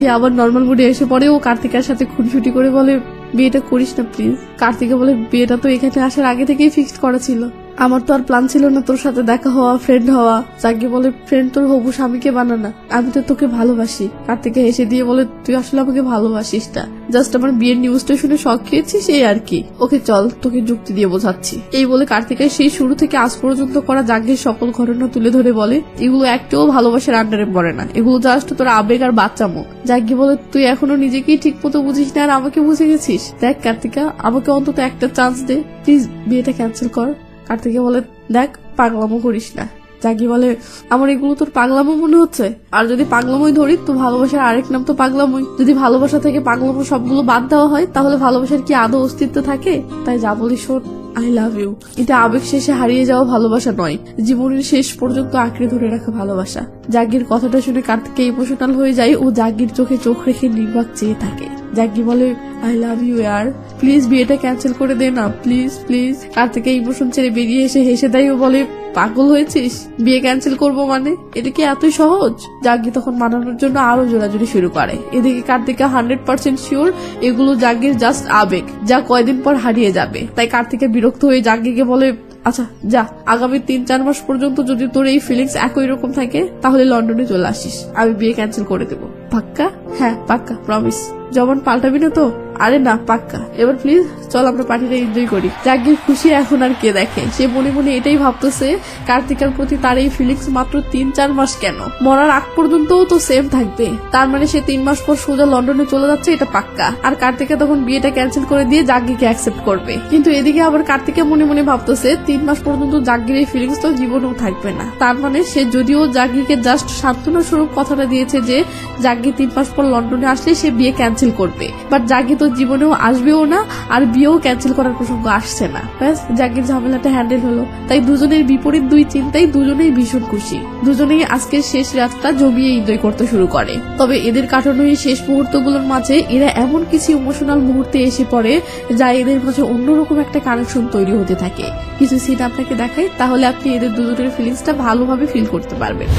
আবার নর্মাল মুডে এসে পড়ে ও কার্তিকার সাথে খুনসুটি করে বলে বিয়েটা করিস না প্লিজ। কার্তিকা বলে বিয়েটা তো এখানে আসার আগে থেকেই ফিক্সড করা ছিল, আমার তো আর প্ল্যান ছিল না তোর সাথে দেখা হওয়া, ফ্রেন্ড হওয়া। জাগ্গি বলে ফ্রেন্ড তোর হবু স্বামীকে বানানা, আমি তো তোকে ভালোবাসি। কার্তিকা হেসে দিয়ে বলে তুই আসলে আমাকে ভালোবাসিস না, জাস্ট আমার বিয়ের নিউজটা শুনে শখ খেয়েছিস এই আর কি। ওকে চল তোকে যুক্তি দিয়ে বোঝাচ্ছি। এই বলে কার্তিকা সেই শুরু থেকে আজ পর্যন্ত করা জাগ্গির সকল ঘটনা তুলে ধরে বলে এগুলো একটাও ভালোবাসার আন্ডারে পড়ে না, এগুলো জাস্ট তোর আবেগ আর বাচ্চামো। জাগ্গি বলে তুই এখনো নিজেকেই ঠিক মতো বুঝিস না আর আমাকে বুঝে গেছিস। দেখ কার্তিকা আমাকে অন্তত একটা চান্স দে প্লিজ, বিয়েটা ক্যান্সেল কর। কার্তিকা বলে দেখ পাগলামো করিস না। জাগ্গি বলে আমার এগুলো তোর পাগলামো মনে হচ্ছে, আর যদি পাগলামোই ধরি তো ভালোবাসার আরেক নাম তো পাগলামোই। যদি ভালোবাসা থেকে পাগলামো সবগুলো বাদ দেওয়া হয় তাহলে ভালোবাসার কি আদৌ অস্তিত্ব থাকে? তাই যা বলি শোন, আই লাভ ইউ। এটা আবেগ শেষে হারিয়ে যাওয়া ভালোবাসা নয়, জীবনের শেষ পর্যন্ত আঁকড়ে ধরে রাখা ভালোবাসা। জাগ্গির কথাটা শুনে কার্তিকে ইমোশনাল হয়ে যায় ও জাগ্গির চোখে চোখ রেখে নির্বাক চেয়ে থাকে। জাগ্গি বলে আই লাভ ইউ ইয়ার, প্লিজ বিয়েটা ক্যান্সেল করে দে না প্লিজ প্লিজ। কার্তিকে ইমোশন ছেড়ে বেরিয়ে এসে হেসে দেয় ও বলে পাগল হয়েছিস, বিয়ে ক্যান্সেল করবো মানে? এটা কি এতই সহজ? জাগ্গি তখন মানানোর জন্য আরো জোরাজুরি শুরু করে। এদিকে কার্তিকা 100% শিওর এগুলো জাগ্গির জাস্ট আবেগ, যা কয়দিন পর হারিয়ে যাবে। তাই কার্তিকা বিরক্ত হয়ে জাগ্গিকে বলে আচ্ছা যা, আগামী 3-4 মাস পর্যন্ত যদি তোর এই ফিলিংস একই রকম থাকে তাহলে লন্ডনে চলে আসিস, আমি বিয়ে ক্যান্সেল করে দেবো। পাক্কা? হ্যাঁ পাক্কা, প্রমিস। জবান পাল্টাবি না তো? আরে না পাক্কা, এবার প্লিজ চল আমরা পার্টিটা এনজয় করি। জাগ্গির খুশি এখন আর কে দেখে, সে মনে মনে এটাই ভাবতেছে কার্তিকার প্রতি তার এই ফিলিংস মাত্র 3-4 মাস কেন, মরার আগ পর্যন্তও তো সেম থাকবে। তার মানে সে 3 মাস পর সোজা লন্ডনে চলে যাচ্ছে, এটা পাক্কা। আর কার্তিকা তখন বিয়েটা ক্যান্সেল করে দিয়ে জাগ্গিকে অ্যাকসেপ্ট করবে। কিন্তু এদিকে আবার কার্তিকা মনে মনে ভাবতেছে 3 মাস পর্যন্ত জাগ্গির এই ফিলিংস তো জীবনেও থাকবে না। তার মানে সে যদিও জাগ্গিকে জাস্ট সান্ত্বনা স্বরূপ কথাটা দিয়েছে যে জাগ্গি 3 মাস পর লন্ডনে আসলে সে বিয়ে ক্যান্সেল করবে, বাট জাগ্গি তো জীবনেও আসবেও না আর বিয়েও ক্যান্সেল করার প্রসঙ্গ আসছে না। ব্যাস জাগ্গির ঝামেলাটা হ্যান্ডেল হলো। তাই দুজনের বিপরীত দুই চিন্তায় দুজনেই ভীষণ খুশি। দুজনেই আজকের শেষ রাতটা জমিয়ে এনজয় করতে শুরু করে। তবে এদের কাটানো এই শেষ মুহূর্তগুলোর মাঝে এরা এমন কিছু ইমোশনাল মুহূর্তে এসে পড়ে যা এদের মাঝে অন্যরকম একটা কানেকশন তৈরি হতে থাকে। কিছু সিন আপনাকে দেখাই, তাহলে আপনি এদের দুজনের ফিলিংসটা ভালোভাবে ফিল করতে পারবেন।